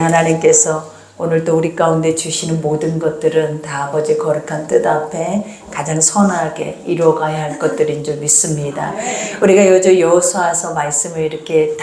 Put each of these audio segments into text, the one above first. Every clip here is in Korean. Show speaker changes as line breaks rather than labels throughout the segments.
하나님께서 오늘도 우리 가운데 주시는 모든 것들은 다 아버지 거룩한 뜻 앞에 가장 선하게 이루어가야 할 것들인 줄 믿습니다. 우리가 요즘 여호수아서 말씀을 이렇게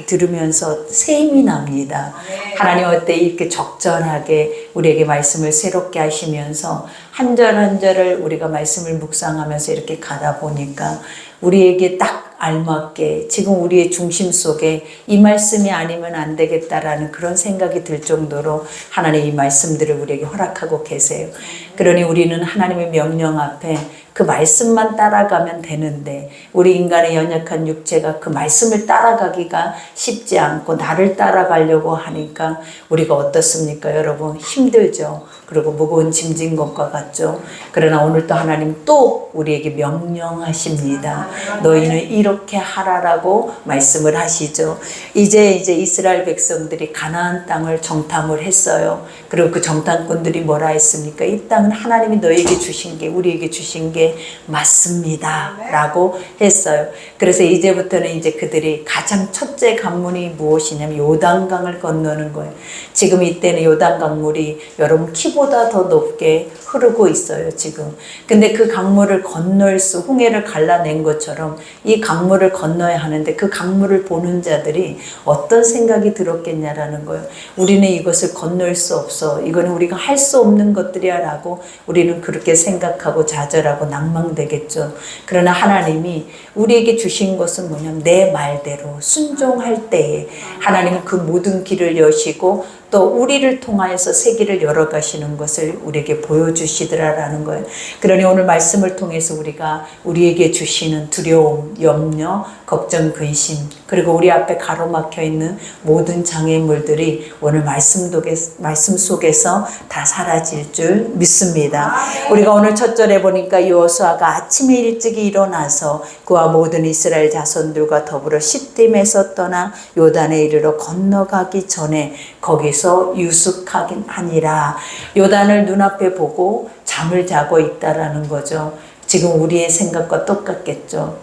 들으면서 새 힘이 납니다. 하나님 어때 이렇게 적절하게 우리에게 말씀을 새롭게 하시면서 한 절 한 절을 우리가 말씀을 묵상하면서 이렇게 가다 보니까 우리에게 딱 알맞게 지금 우리의 중심 속에 이 말씀이 아니면 안 되겠다라는 그런 생각이 들 정도로 하나님 이 말씀들을 우리에게 허락하고 계세요. 그러니 우리는 하나님의 명령 앞에 그 말씀만 따라가면 되는데 우리 인간의 연약한 육체가 그 말씀을 따라가기가 쉽지 않고 나를 따라가려고 하니까 우리가 어떻습니까 여러분? 힘들죠. 그리고 무거운 짐진 것과 같죠. 그러나 오늘 또 하나님 또 우리에게 명령하십니다. 너희는 이렇게 하라라고 말씀을 하시죠. 이제 이스라엘 백성들이 가나안 땅을 정탐을 했어요. 그리고 그 정탐꾼들이 뭐라 했습니까? 이 땅은 하나님이 너희에게 주신 게 우리에게 주신 게 맞습니다 라고 했어요. 그래서 이제부터는 이제 그들이 가장 첫째 관문이 무엇이냐면 요단강을 건너는 거예요. 지금 이때는 요단강 물이 여러분 키보다 더 높게 흐르고 있어요 지금. 근데 그 강물을 건널 홍해를 갈라낸 것처럼 이 강물을 건너야 하는데 그 강물을 보는 자들이 어떤 생각이 들었겠냐라는 거예요. 우리는 이것을 건널 수 없어. 이거는 우리가 할 수 없는 것들이야 라고 우리는 그렇게 생각하고 좌절하고 낭망되겠죠. 그러나 하나님이 우리에게 주신 것은 뭐냐면 내 말대로 순종할 때에 하나님은 그 모든 길을 여시고 또 우리를 통하여서 세계를 열어가시는 것을 우리에게 보여주시더라라는 거예요. 그러니 오늘 말씀을 통해서 우리가 우리에게 주시는 두려움, 염려, 걱정, 근심 그리고 우리 앞에 가로막혀 있는 모든 장애물들이 오늘 말씀 속에서 다 사라질 줄 믿습니다. 우리가 오늘 첫 절에 보니까 여호수아가 아침에 일찍이 일어나서 그와 모든 이스라엘 자손들과 더불어 시딤에서 떠나 요단에 이르러 건너가기 전에 거기서 유숙하니라. 요단을 눈앞에 보고 잠을 자고 있다라는 거죠. 지금 우리의 생각과 똑같겠죠.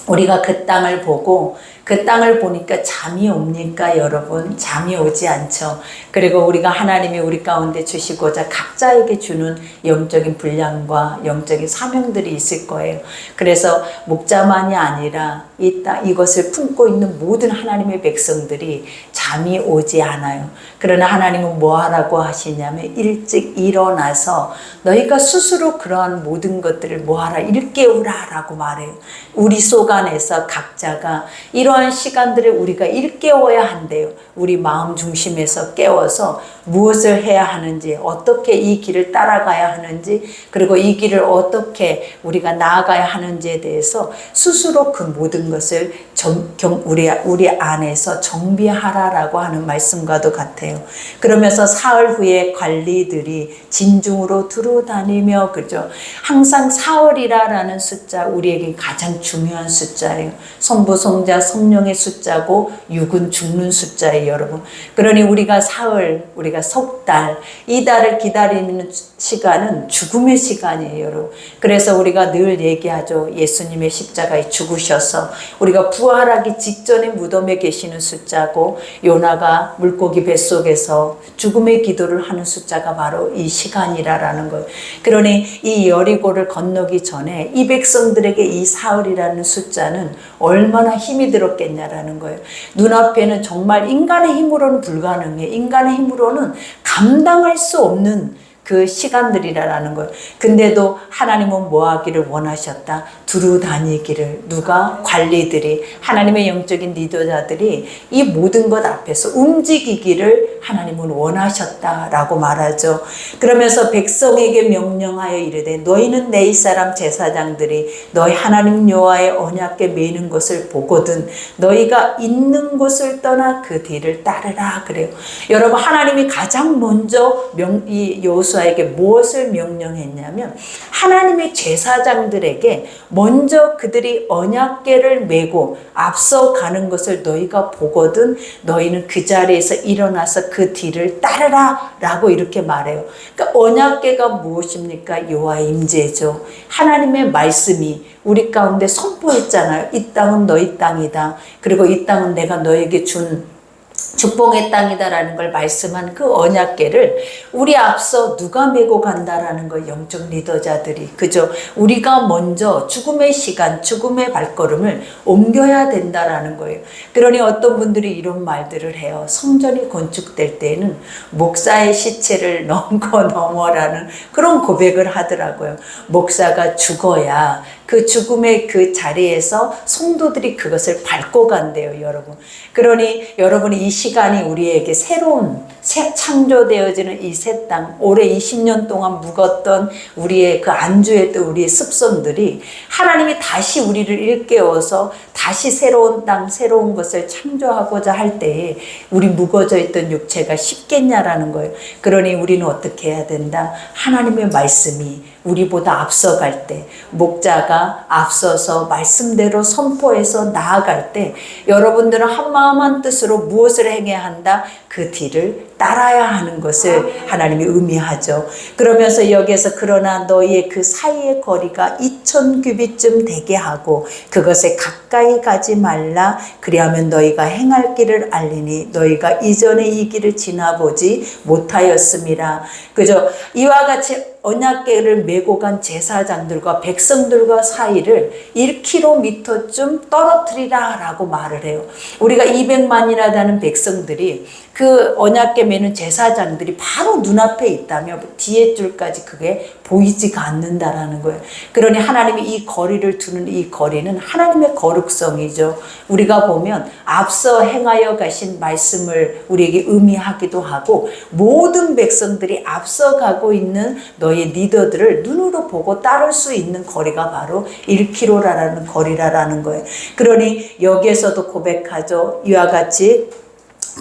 우리가 그 땅을 보고 그 땅을 보니까 잠이 옵니까 여러분? 잠이 오지 않죠. 그리고 우리가 하나님이 우리 가운데 주시고자 각자에게 주는 영적인 분량과 영적인 사명들이 있을 거예요. 그래서 목자만이 아니라 이것을 품고 있는 모든 하나님의 백성들이 잠이 오지 않아요. 그러나 하나님은 뭐 하라고 하시냐면 일찍 일어나서 너희가 스스로 그러한 모든 것들을 뭐 하라 일깨우라 라고 말해요. 우리 속 안에서 각자가 이러한 시간들을 우리가 일깨워야 한대요. 우리 마음 중심에서 깨워서 무엇을 해야 하는지 어떻게 이 길을 따라가야 하는지 그리고 이 길을 어떻게 우리가 나아가야 하는지에 대해서 스스로 그 모든 것을 우리 안에서 정비하라라고 하는 말씀과도 같아요. 그러면서 사흘 후에 관리들이 진중으로 두루다니며 그죠. 항상 사흘이라는 숫자 우리에게 가장 중요한 숫자예요. 성부, 성자, 성령의 숫자고 육은 죽는 숫자예요 여러분. 그러니 우리가 사흘, 우리가 석 달, 이 달을 기다리는 시간은 죽음의 시간이에요 여러분. 그래서 우리가 늘 얘기하죠. 예수님의 십자가에 죽으셔서 우리가 부활하기 직전에 무덤에 계시는 숫자고 요나가 물고기 뱃속에서 죽음의 기도를 하는 숫자가 바로 이 시간이라는 거예요. 그러니 이 여리고를 건너기 전에 이 백성들에게 이 사흘이라는 숫자는 얼마나 힘이 들었겠냐라는 거예요. 눈앞에는 정말 인간의 힘으로는 불가능해. 인간의 힘으로는 감당할 수 없는 그 시간들이라는 거예요. 근데도 하나님은 뭐 하기를 원하셨다? 두루 다니기를. 누가? 관리들이, 하나님의 영적인 리더자들이 이 모든 것 앞에서 움직이기를 하나님은 원하셨다라고 말하죠. 그러면서 백성에게 명령하여 이르되 너희는 내 이스라엘 제사장들이 너희 하나님 여호와의 언약궤 매는 것을 보거든 너희가 있는 곳을 떠나 그 뒤를 따르라 그래요. 여러분 하나님이 가장 먼저 이 여호수아에게 무엇을 명령했냐면 하나님의 제사장들에게 먼저 그들이 언약궤를 메고 앞서가는 것을 너희가 보거든 너희는 그 자리에서 일어나서 그 뒤를 따르라 라고 이렇게 말해요. 그러니까 언약궤가 무엇입니까? 여호와의 임재죠. 하나님의 말씀이 우리 가운데 선포했잖아요. 이 땅은 너희 땅이다. 그리고 이 땅은 내가 너에게 준 축복의 땅이다라는 걸 말씀한 그 언약궤를 우리 앞서 누가 메고 간다라는 거, 영적 리더자들이, 그죠? 우리가 먼저 죽음의 시간, 죽음의 발걸음을 옮겨야 된다라는 거예요. 그러니 어떤 분들이 이런 말들을 해요. 성전이 건축될 때에는 목사의 시체를 넘어라는 그런 고백을 하더라고요. 목사가 죽어야 그 죽음의 그 자리에서 성도들이 그것을 밟고 간대요, 여러분. 그러니 여러분이 이 시간이 우리에게 새로운 창조되어지는 이 새 땅, 올해 20년 동안 묵었던 우리의 그 안주했던 우리의 습성들이 하나님이 다시 우리를 일깨워서 다시 새로운 땅, 새로운 것을 창조하고자 할 때에 우리 묵어져 있던 육체가 쉽겠냐라는 거예요. 그러니 우리는 어떻게 해야 된다? 하나님의 말씀이 우리보다 앞서갈 때, 목자가 앞서서 말씀대로 선포해서 나아갈 때 여러분들은 한마음 한뜻으로 무엇을 행해야 한다? 그 뒤를 따라야 하는 것을 하나님이 의미하죠. 그러면서 여기에서 그러나 너희의 그 사이의 거리가 2000규빗쯤 되게 하고 그것에 가까이 가지 말라. 그리하면 너희가 행할 길을 알리니 너희가 이전에 이 길을 지나보지 못하였음이라. 그죠? 이와 같이 언약궤를 메고 간 제사장들과 백성들과 사이를 1km쯤 떨어뜨리라 라고 말을 해요. 우리가 200만이라는 백성들이 그 언약궤 메는 제사장들이 바로 눈앞에 있다며 뒤에 줄까지 그게 보이지가 않는다라는 거예요. 그러니 하나님이 이 거리를 두는 이 거리는 하나님의 거룩성이죠. 우리가 보면 앞서 행하여 가신 말씀을 우리에게 의미하기도 하고 모든 백성들이 앞서가고 있는 너의 리더들을 눈으로 보고 따를 수 있는 거리가 바로 1km라는 거리라는 거예요. 그러니 여기에서도 고백하죠. 이와 같이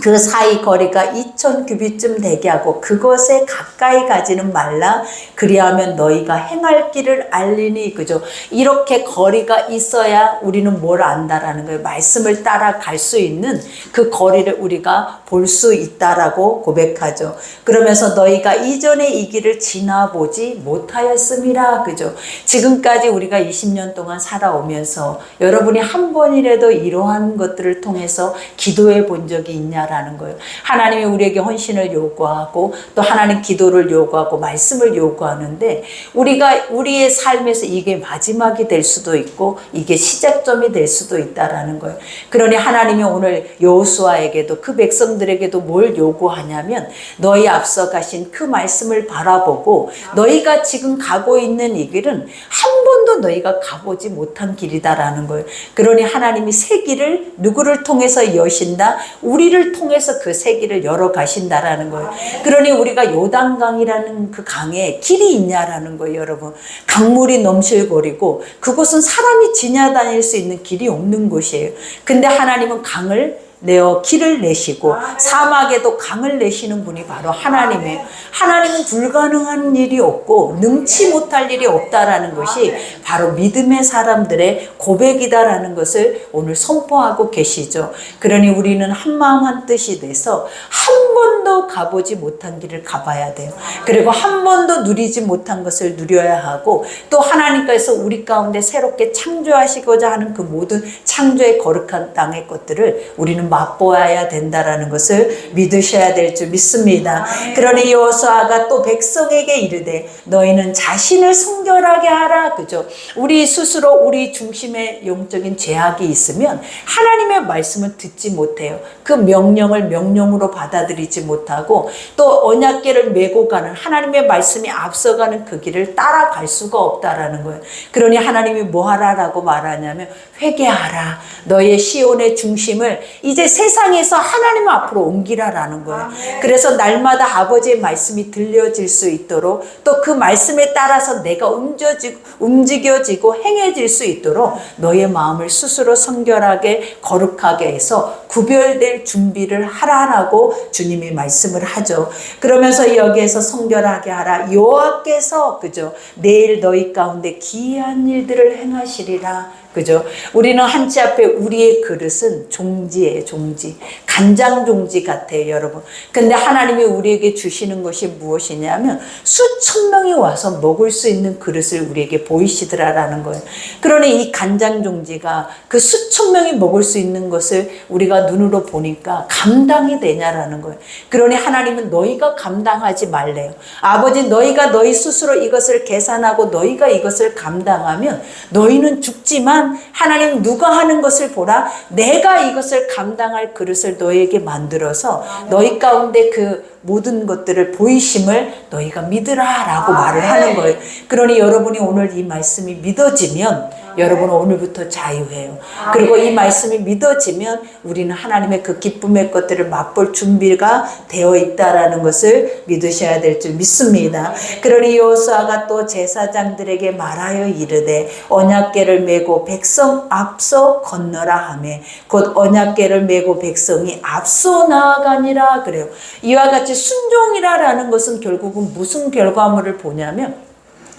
그 사이 거리가 2000규빗쯤 되게 하고 그것에 가까이 가지는 말라. 그리하면 너희가 행할 길을 알리니. 그죠? 이렇게 거리가 있어야 우리는 뭘 안다라는 거예요. 말씀을 따라갈 수 있는 그 거리를 우리가 볼 수 있다라고 고백하죠. 그러면서 너희가 이전에 이 길을 지나보지 못하였음이라. 그죠? 지금까지 우리가 20년 동안 살아오면서 여러분이 한 번이라도 이러한 것들을 통해서 기도해 본 적이 있냐? 라는 거예요. 하나님이 우리에게 헌신을 요구하고 또 하나님 기도를 요구하고 말씀을 요구하는데 우리가 우리의 삶에서 이게 마지막이 될 수도 있고 이게 시작점이 될 수도 있다라는 거예요. 그러니 하나님이 오늘 여호수아에게도 그 백성들에게도 뭘 요구하냐면 너희 앞서 가신 그 말씀을 바라보고 너희가 지금 가고 있는 이 길은 한 번도 너희가 가보지 못한 길이다라는 거예요. 그러니 하나님이 새 길을 누구를 통해서 여신다? 우리를 통해서 그 새 길을 열어 가신다라는 거예요. 그러니 우리가 요단강이라는 그 강에 길이 있냐라는 거예요, 여러분. 강물이 넘실거리고 그곳은 사람이 지나다닐 수 있는 길이 없는 곳이에요. 근데 하나님은 강을 내어 길을 내시고 사막에도 강을 내시는 분이 바로 하나님이에요. 하나님은 불가능한 일이 없고 능치 못할 일이 없다라는 것이 바로 믿음의 사람들의 고백이다라는 것을 오늘 선포하고 계시죠. 그러니 우리는 한마음 한뜻이 돼서 한 번도 가보지 못한 길을 가봐야 돼요. 그리고 한 번도 누리지 못한 것을 누려야 하고 또 하나님께서 우리 가운데 새롭게 창조하시고자 하는 그 모든 창조의 거룩한 땅의 것들을 우리는 맛보아야 된다라는 것을 믿으셔야 될 줄 믿습니다. 그러니 여호수아가 또 백성에게 이르되 너희는 자신을 순결하게 하라. 그죠? 우리 스스로 우리 중심에 영적인 죄악이 있으면 하나님의 말씀을 듣지 못해요. 그 명령을 명령으로 받아들이지 못하고 또 언약궤를 메고 가는 하나님의 말씀이 앞서가는 그 길을 따라갈 수가 없다라는 거예요. 그러니 하나님이 뭐 하라라고 말하냐면 회개하라. 너의 시온의 중심을 이제 세상에서 하나님 앞으로 옮기라라는 거예요. 그래서 날마다 아버지의 말씀이 들려질 수 있도록 또 그 말씀에 따라서 내가 움직여지고 행해질 수 있도록 너의 마음을 스스로 성결하게 거룩하게 해서 구별될 준비를 하라라고 주님이 말씀을 하죠. 그러면서 여기에서 성결하게 하라. 여호와께서 그죠? 내일 너희 가운데 기이한 일들을 행하시리라. 그죠? 우리는 한치 앞에 우리의 그릇은 종지예요, 종지. 간장 종지 같아요, 여러분. 근데 하나님이 우리에게 주시는 것이 무엇이냐면 수천 명이 와서 먹을 수 있는 그릇을 우리에게 보이시더라라는 거예요. 그러니 이 간장 종지가 그 수천 명이 먹을 수 있는 것을 우리가 눈으로 보니까 감당이 되냐라는 거예요. 그러니 하나님은 너희가 감당하지 말래요. 아버지, 너희가 너희 스스로 이것을 계산하고 너희가 이것을 감당하면 너희는 죽지만 하나님 누가 하는 것을 보라. 내가 이것을 감당할 그릇을 너희에게 만들어서 너희 가운데 그 모든 것들을 보이심을 너희가 믿으라라고 말을 하는 거예요. 그러니 여러분이 오늘 이 말씀이 믿어지면 여러분은 오늘부터 자유해요. 그리고 이 말씀이 믿어지면 우리는 하나님의 그 기쁨의 것들을 맛볼 준비가 되어 있다라는 것을 믿으셔야 될 줄 믿습니다. 그러니 여호수아가 또 제사장들에게 말하여 이르되 언약궤를 메고 백성 앞서 건너라 하매 곧 언약궤를 메고 백성이 앞서 나아가니라 그래요. 이와 같이 순종이라는 것은 결국은 무슨 결과물을 보냐면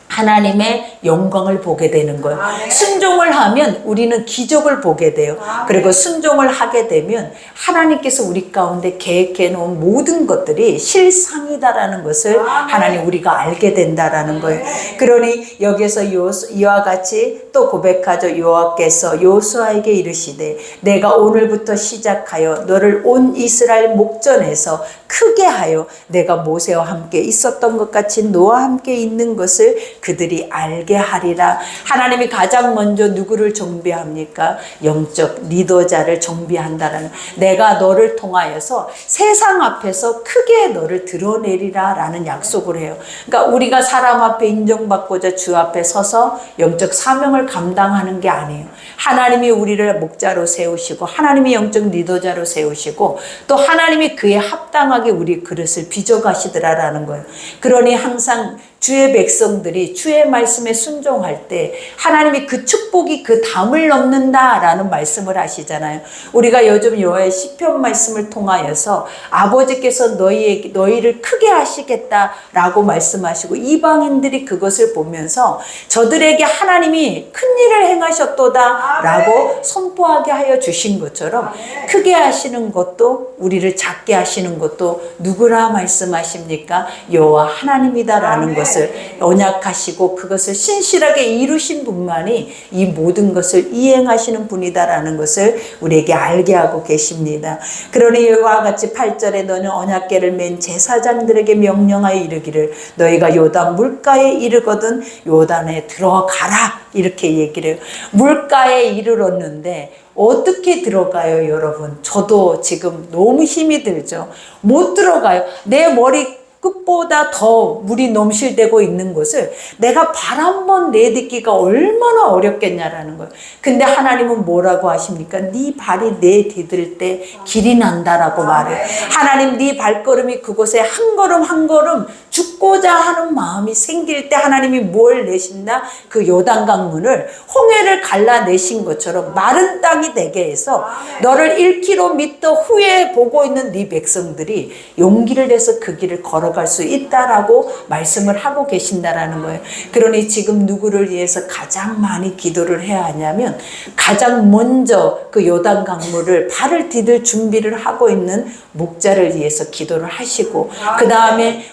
하나님의 영광을 보게 되는 거예요. 순종을 하면 우리는 기적을 보게 돼요. 그리고 순종을 하게 되면 하나님께서 우리 가운데 계획해 놓은 모든 것들이 실상이다라는 것을 하나님 우리가 알게 된다라는 거예요. 그러니 여기서 이와 같이 또 고백하죠. 여호와께서 여호수아에게 이르시되 내가 오늘부터 시작하여 너를 온 이스라엘 목전에서 크게 하여 내가 모세와 함께 있었던 것 같이 너와 함께 있는 것을 그들이 알게 하리라. 하나님이 가장 먼저 누구를 정비합니까? 영적 리더자를 정비한다라는, 내가 너를 통하여서 세상 앞에서 크게 너를 드러내리라 라는 약속을 해요. 그러니까 우리가 사람 앞에 인정받고자 주 앞에 서서 영적 사명을 감당하는 게 아니에요. 하나님이 우리를 목자로 세우시고 하나님이 영적 리더자로 세우시고 또 하나님이 그에 합당하게 우리 그릇을 빚어가시더라라는 거예요. 그러니 항상 주의 백성들이 주의 말씀에 순종할 때 하나님이 그 축복이 그 담을 넘는다라는 말씀을 하시잖아요. 우리가 요즘 여호와의 시편 말씀을 통하여서 아버지께서 너희를 크게 하시겠다라고 말씀하시고 이방인들이 그것을 보면서 저들에게 하나님이 큰 일을 행하셨도다라고 선포하게 하여 주신 것처럼 크게 하시는 것도 우리를 작게 하시는 것도 누구라 말씀하십니까? 여호와 하나님이다라는 것을 언약하시고 그것을 신실하게 이루신 분만이 이 모든 것을 이행하시는 분이다라는 것을 우리에게 알게 하고 계십니다. 그러니 이와 같이 8절에 너는 언약궤를 맨 제사장들에게 명령하여 이르기를 너희가 요단 물가에 이르거든 요단에 들어가라 이렇게 얘기를 해요. 물가에 이르렀는데 어떻게 들어가요, 여러분? 저도 지금 너무 힘이 들죠. 못 들어가요. 내 머리 끝보다 더 물이 넘실대고 있는 곳을 내가 발 한 번 내딛기가 얼마나 어렵겠냐라는 거예요. 근데 하나님은 뭐라고 하십니까? 네 발이 내디딜 때 길이 난다라고 말해요. 하나님 네 발걸음이 그곳에 한 걸음 한 걸음 죽고자 하는 마음이 생길 때 하나님이 뭘 내신다? 그 요단강물을 홍해를 갈라내신 것처럼 마른 땅이 되게 해서 너를 1km 후에 보고 있는 네 백성들이 용기를 내서 그 길을 걸어갈 수 있다라고 말씀을 하고 계신다라는 거예요. 그러니 지금 누구를 위해서 가장 많이 기도를 해야 하냐면 가장 먼저 그 요단강물을 발을 디딜 준비를 하고 있는 목자를 위해서 기도를 하시고 그 다음에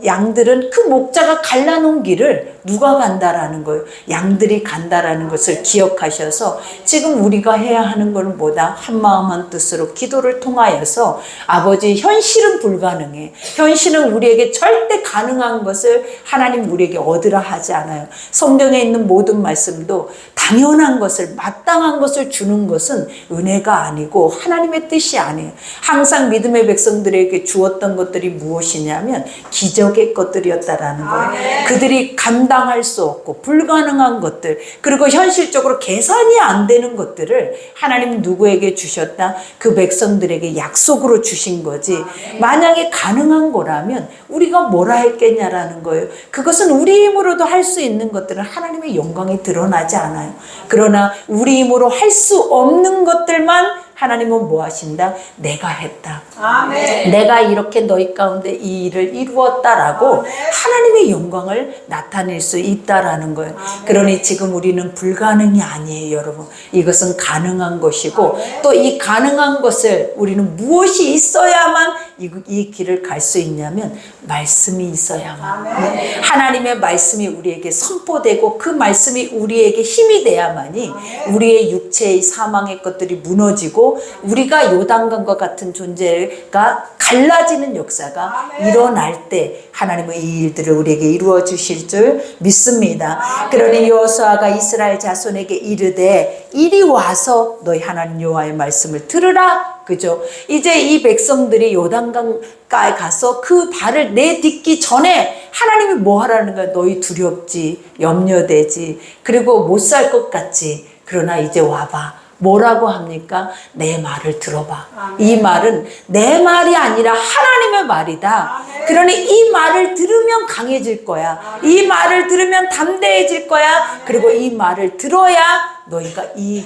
양들은 그 목자가 갈라놓은 길을 누가 간다라는 거예요. 양들이 간다라는 것을 기억하셔서 지금 우리가 해야 하는 것은 뭐다? 한마음 한뜻으로 기도를 통하여서 아버지 현실은 불가능해. 현실은 우리에게 절대 가능한 것을 하나님 우리에게 얻으라 하지 않아요. 성경에 있는 모든 말씀도 당연한 것을 마땅한 것을 주는 것은 은혜가 아니고 하나님의 뜻이 아니에요. 항상 믿음의 백성들에게 주었던 것들이 무엇이냐면 기적의 것들이었다라는 거예요. 그들이 감당할 수 없고 불가능한 것들 그리고 현실적으로 계산이 안 되는 것들을 하나님 누구에게 주셨다? 그 백성들에게 약속으로 주신 거지. 만약에 가능한 거라면 우리가 뭐라 했겠냐라는 거예요. 그것은 우리 힘으로도 할 수 있는 것들은 하나님의 영광이 드러나지 않아요. 그러나 우리 힘으로 할 수 없는 것들만 하나님은 뭐 하신다? 내가 했다.
아멘.
내가 이렇게 너희 가운데 이 일을 이루었다라고 하나님의 영광을 나타낼 수 있다라는 거예요. 그러니 지금 우리는 불가능이 아니에요, 여러분. 이것은 가능한 것이고 또 이 가능한 것을 우리는 무엇이 있어야만 이 길을 갈 수 있냐면 말씀이 있어야만. 하나님의 말씀이 우리에게 선포되고 그 말씀이 우리에게 힘이 돼야만이 우리의 육체의 사망의 것들이 무너지고 우리가 요단강과 같은 존재가 갈라지는 역사가 일어날 때 하나님은 이 일들을 우리에게 이루어 주실 줄 믿습니다. 그러니 여호수아가 이스라엘 자손에게 이르되 이리 와서 너희 하나님 여호와의 말씀을 들으라. 그죠? 이제 이 백성들이 요단강가에 가서 그 발을 내딛기 전에 하나님이 뭐 하라는 거야? 너희 두렵지, 염려되지, 그리고 못 살 것 같지. 그러나 이제 와봐. 뭐라고 합니까? 내 말을 들어봐. 이 말은 내 말이 아니라 하나님의 말이다. 그러니 이 말을 들으면 강해질 거야. 이 말을 들으면 담대해질 거야. 그리고 이 말을 들어야 너희가 이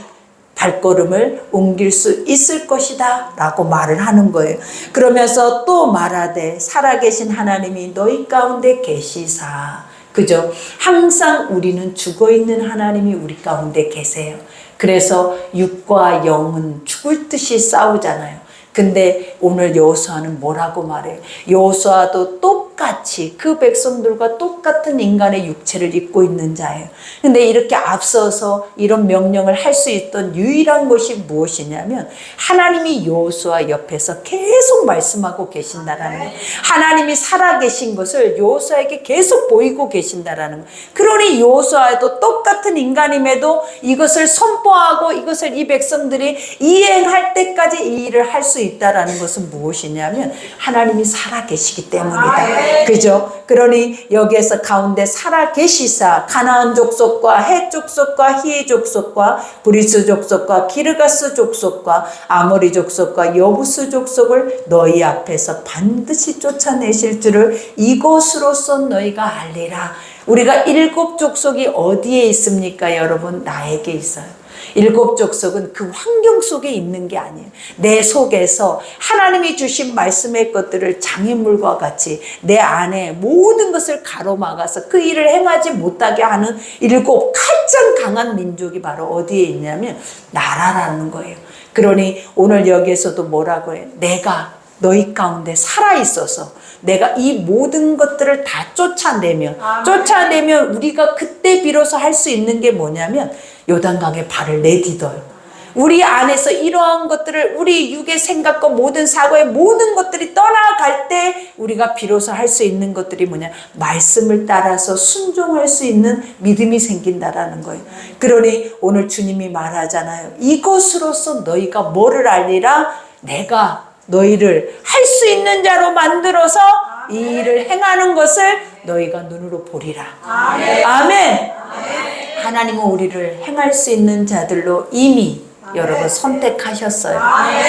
발걸음을 옮길 수 있을 것이다 라고 말을 하는 거예요. 그러면서 또 말하되 살아계신 하나님이 너희 가운데 계시사. 그죠? 항상 우리는 죽어있는 하나님이 우리 가운데 계세요. 그래서 육과 영은 죽을 듯이 싸우잖아요. 근데 오늘 여호수아는 뭐라고 말해요? 여호수아도 똑같이 그 백성들과 똑같은 인간의 육체를 입고 있는 자예요. 근데 이렇게 앞서서 이런 명령을 할 수 있던 유일한 것이 무엇이냐면 하나님이 여호수아 옆에서 계속 말씀하고 계신다라는 거예요. 하나님이 살아계신 것을 여호수아에게 계속 보이고 계신다라는 거예요. 그러니 여호수아도 똑같은 인간임에도 이것을 선포하고 이것을 이 백성들이 이행할 때까지 이 일을 할 수 있다라는 것은 무엇이냐면 하나님이 살아계시기 때문이다. 그죠? 그러니 여기에서 가운데 살아계시사 가나안 족속과 헷 족속과 히 족속과 브리스 족속과 기르가스 족속과 아모리 족속과 여부스 족속을 너희 앞에서 반드시 쫓아내실 줄을 이것으로써 너희가 알리라. 우리가 일곱 족속이 어디에 있습니까, 여러분? 나에게 있어요. 일곱 족속은 그 환경 속에 있는 게 아니에요. 내 속에서 하나님이 주신 말씀의 것들을 장애물과 같이 내 안에 모든 것을 가로막아서 그 일을 행하지 못하게 하는 일곱 가장 강한 민족이 바로 어디에 있냐면 나라라는 거예요. 그러니 오늘 여기에서도 뭐라고 해요? 내가 너희 가운데 살아있어서 내가 이 모든 것들을 다 쫓아내면 우리가 그때 비로소 할 수 있는 게 뭐냐면 요단강에 발을 내딛어요. 우리 안에서 이러한 것들을 우리 육의 생각과 모든 사고의 모든 것들이 떠나갈 때 우리가 비로소 할 수 있는 것들이 뭐냐? 말씀을 따라서 순종할 수 있는 믿음이 생긴다라는 거예요. 그러니 오늘 주님이 말하잖아요. 이것으로서 너희가 뭐를 알리라? 내가 너희를 할 수 있는 자로 만들어서 이 일을 행하는 것을 너희가 눈으로 보리라. 아멘. 아멘. 하나님은 우리를 행할 수 있는 자들로 이미 여러분 선택하셨어요.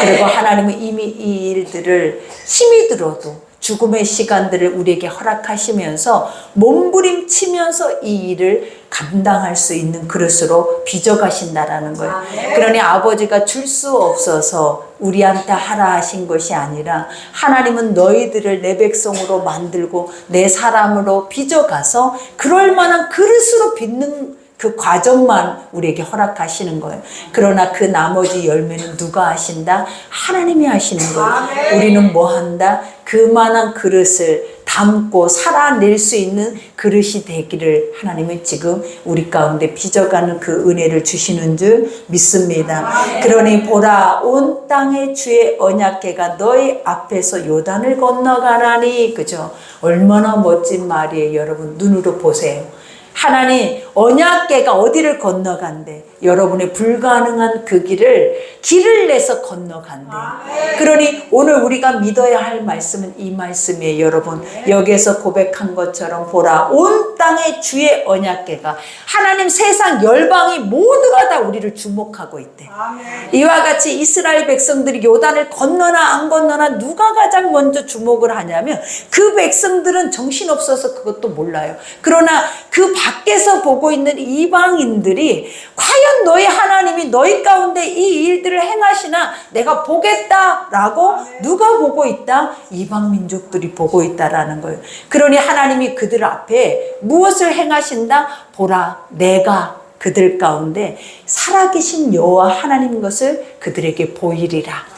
그리고 하나님은 이미 이 일들을 힘이 들어도 죽음의 시간들을 우리에게 허락하시면서 몸부림치면서 이 일을 감당할 수 있는 그릇으로 빚어가신다라는 거예요. 그러니 아버지가 줄 수 없어서 우리한테 하라 하신 것이 아니라 하나님은 너희들을 내 백성으로 만들고 내 사람으로 빚어가서 그럴 만한 그릇으로 빚는 그 과정만 우리에게 허락하시는 거예요. 그러나 그 나머지 열매는 누가 하신다? 하나님이 하시는 거예요. 우리는 뭐 한다? 그만한 그릇을 담고 살아낼 수 있는 그릇이 되기를 하나님은 지금 우리 가운데 빚어가는 그 은혜를 주시는 줄 믿습니다. 그러니 보라, 온 땅의 주의 언약궤가 너희 앞에서 요단을 건너가나니. 그죠? 얼마나 멋진 말이에요. 여러분 눈으로 보세요. 하나님 언약궤가 어디를 건너간대? 여러분의 불가능한 그 길을 내서 건너간대. 그러니 오늘 우리가 믿어야 할 말씀은 이 말씀이에요. 여러분 여기에서 고백한 것처럼 보라, 온 땅의 주의 언약궤가, 하나님 세상 열방이 모두가 다 우리를 주목하고 있대. 이와 같이 이스라엘 백성들이 요단을 건너나 안 건너나 누가 가장 먼저 주목을 하냐면 그 백성들은 정신없어서 그것도 몰라요. 그러나 그 밖에서 보고 있는 이방인들이 과연 너희 하나님이 너희 가운데 이 일들을 행하시나 내가 보겠다라고 누가 보고 있다? 이방 민족들이 보고 있다라는 거예요. 그러니 하나님이 그들 앞에 무엇을 행하신다? 보라, 내가 그들 가운데 살아계신 여호와 하나님인 것을 그들에게 보이리라.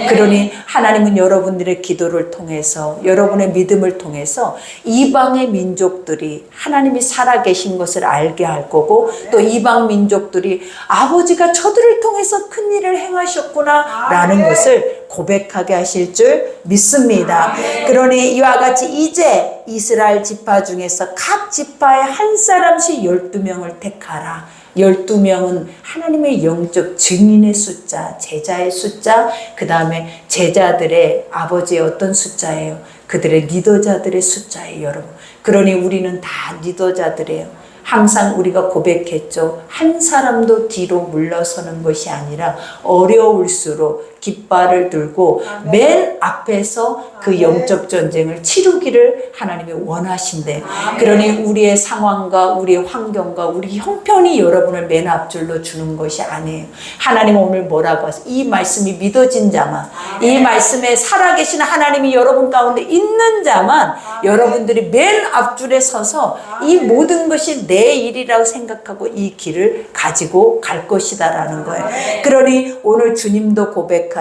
그러니 하나님은 여러분들의 기도를 통해서, 여러분의 믿음을 통해서 이방의 민족들이 하나님이 살아계신 것을 알게 할 거고, 또 이방 민족들이 아버지가 저들을 통해서 큰 일을 행하셨구나 라는 것을 고백하게 하실 줄 믿습니다. 그러니 이와 같이 이제 이스라엘 지파 중에서 각 지파에 한 사람씩 12명을 택하라. 12명은 하나님의 영적 증인의 숫자, 제자의 숫자, 그 다음에 제자들의 아버지의 어떤 숫자예요? 그들의 리더자들의 숫자예요, 여러분. 그러니 우리는 다 리더자들이에요. 항상 우리가 고백했죠. 한 사람도 뒤로 물러서는 것이 아니라 어려울수록 깃발을 들고 맨 앞에서 그 영적 전쟁을 치르기를 하나님이 원하신대. 그러니 우리의 상황과 우리의 환경과 우리 형편이 여러분을 맨 앞줄로 주는 것이 아니에요. 하나님은 오늘 뭐라고 하세요? 이 말씀이 믿어진 자만, 이 말씀에 살아계신 하나님이 여러분 가운데 있는 자만 여러분들이 맨 앞줄에 서서 이 모든 것이 내 일이라고 생각하고 이 길을 가지고 갈 것이다라는 거예요. 그러니 오늘 주님도 고백하죠.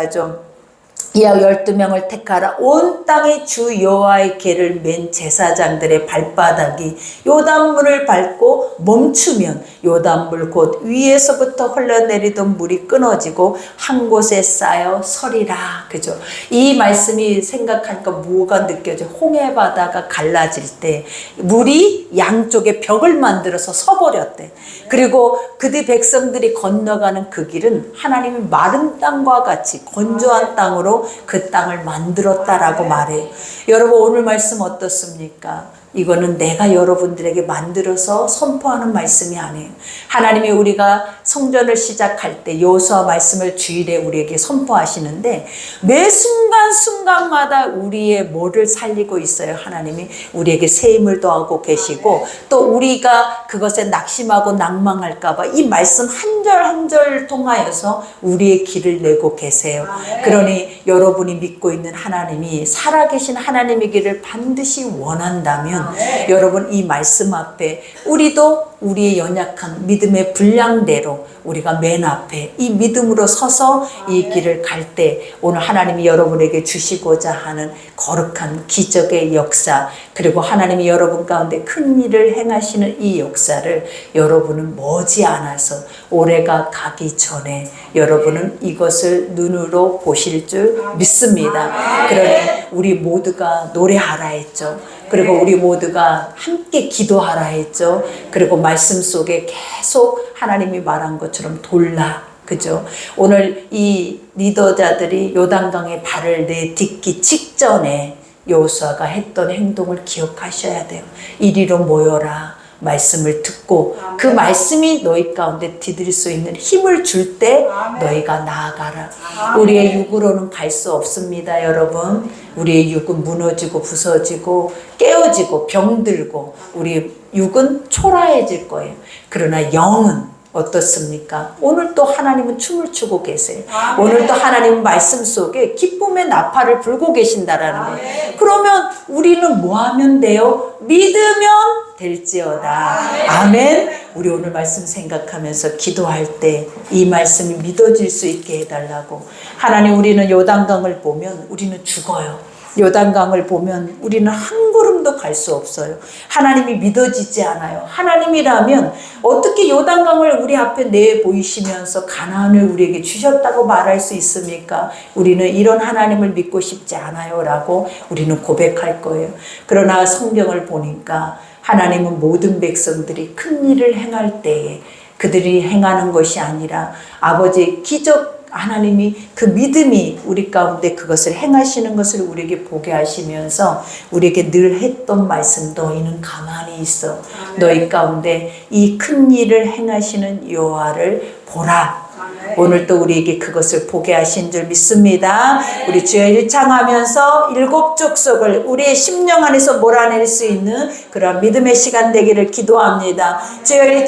이와 12명을 택하라. 온 땅의 주 여호와의 궤를 맨 제사장들의 발바닥이 요단물을 밟고 멈추면 요단물 곧 위에서부터 흘러내리던 물이 끊어지고 한 곳에 쌓여 서리라. 그죠? 이 말씀이 생각하니까 뭐가 느껴져? 홍해 바다가 갈라질 때 물이 양쪽에 벽을 만들어서 서버렸대. 그리고 그들 백성들이 건너가는 그 길은 하나님이 마른 땅과 같이 건조한 땅으로 그 땅을 만들었다라고 말해요. 여러분 오늘 말씀 어떻습니까? 이거는 내가 여러분들에게 만들어서 선포하는 말씀이 아니에요. 하나님이 우리가 성전을 시작할 때 여호수아 말씀을 주일에 우리에게 선포하시는데 매 순간순간마다 우리의 뭐를 살리고 있어요. 하나님이 우리에게 새 힘을 더하고 계시고 또 우리가 그것에 낙심하고 낭망할까 봐 이 말씀 한 절 한 절 통하여서 우리의 길을 내고 계세요. 그러니 여러분이 믿고 있는 하나님이 살아계신 하나님이기를 반드시 원한다면 여러분 이 말씀 앞에 우리도 우리의 연약한 믿음의 분량대로 우리가 맨 앞에 이 믿음으로 서서 이 길을 갈 때 오늘 하나님이 여러분에게 주시고자 하는 거룩한 기적의 역사, 그리고 하나님이 여러분 가운데 큰 일을 행하시는 이 역사를 여러분은 머지않아서 올해가 가기 전에 여러분은 이것을 눈으로 보실 줄 믿습니다. 그러니 우리 모두가 노래하라 했죠. 그리고 우리 모두가 함께 기도하라 했죠. 그리고 말씀 속에 계속 하나님이 말한 것처럼 돌라. 그죠? 오늘 이 리더자들이 요단강에 발을 내딛기 직전에 여호수아가 했던 행동을 기억하셔야 돼요. 이리로 모여라. 말씀을 듣고 그 말씀이 너희 가운데 디딜 수 있는 힘을 줄 때 너희가 나아가라. 우리의 육으로는 갈 수 없습니다, 여러분. 우리의 육은 무너지고 부서지고 깨어지고 병들고 우리 육은 초라해질 거예요. 그러나 영은 어떻습니까? 오늘 또 하나님은 춤을 추고 계세요. 오늘 또 하나님은 말씀 속에 기쁨의 나팔을 불고 계신다라는 거예요. 그러면 우리는 뭐 하면 돼요? 믿으면 될지어다. 아멘. 우리 오늘 말씀 생각하면서 기도할 때 이 말씀이 믿어질 수 있게 해달라고. 하나님, 우리는 요단강을 보면 우리는 죽어요. 요단강을 보면 우리는 한 걸음도 갈 수 없어요. 하나님이 믿어지지 않아요. 하나님이라면 어떻게 요단강을 우리 앞에 내보이시면서 가나안을 우리에게 주셨다고 말할 수 있습니까? 우리는 이런 하나님을 믿고 싶지 않아요 라고 우리는 고백할 거예요. 그러나 성경을 보니까 하나님은 모든 백성들이 큰 일을 행할 때에 그들이 행하는 것이 아니라 아버지의 기적, 하나님이 그 믿음이 우리 가운데 그것을 행하시는 것을 우리에게 보게 하시면서 우리에게 늘 했던 말씀, 너희는 가만히 있어. 너희 가운데 이 큰 일을 행하시는 여호와를 보라. 오늘 또 우리에게 그것을 보게 하신 줄 믿습니다. 우리 주여 일창하면서 일곱 족속을 우리의 심령 안에서 몰아낼 수 있는 그런 믿음의 시간 되기를 기도합니다. 주여 일창